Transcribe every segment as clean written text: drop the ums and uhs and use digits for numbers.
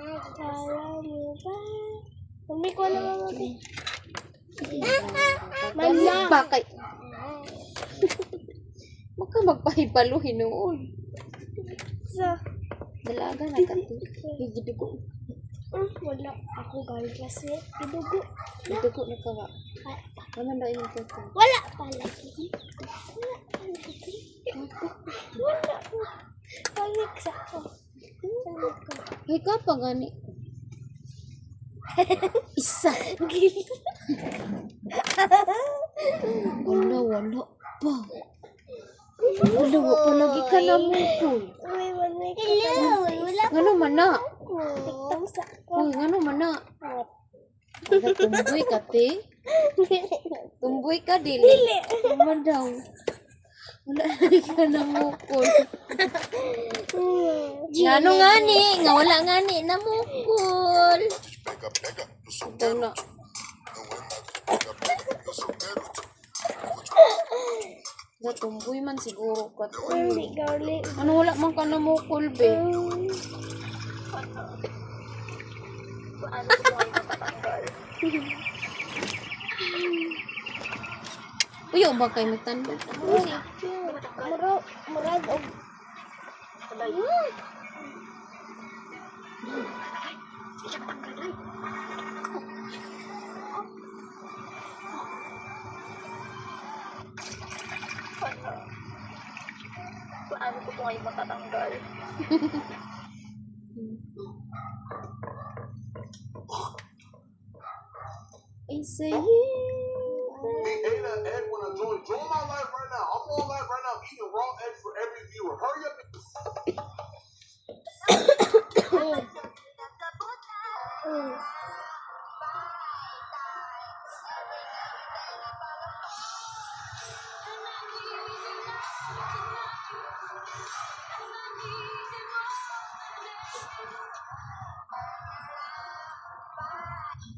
Kala mo ba? Mami ko na mami. Mala. Bakay. Maka magpahibalo hinuon. Sa. Dalaga na kati. Higid ko. Wala. Ako galing klase. Idugo. Dugo na ka ba? Naman daw yung toto. Wala pala. Wala. Balik sa ako. Ay ka pa gani. Isa. Wala pa. Wala pa lagi ka na mo po. Wala. Ngano man na? TikTok sa ako. Uy, ngano man na? Wala tumboy ka te. Tumboy ka dili. Ano daw? Wala lagi ka na mo po. Ngano ngani? Nga wala ngani na mo po. Ito na. Natumboy man siguro ka. Gali. Ano wala man ka na mo kulbe? Uy, ba kay magtanda? Murag og paano ko po kayo matatanggal? Isa yun. Hey, that egg when I join my live right now. I'm on live right now. I'm eating raw eggs for every viewer. Hurry up.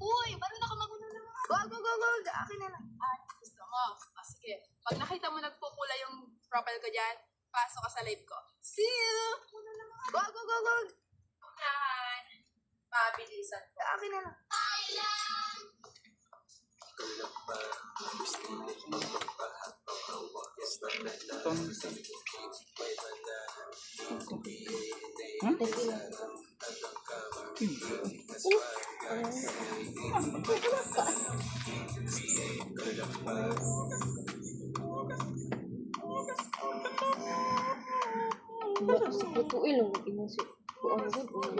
Uy, ba't ako magulo na? Go! Akin na lang. Gusto mo? Sige. Pag nakita mo nagpupula yung profile ko dyan, pasok ka sa live ko. See you! Go! Yan. Pabilisan ko. Akin na lang. Sa puto ilong. Imo si. Kuan gud.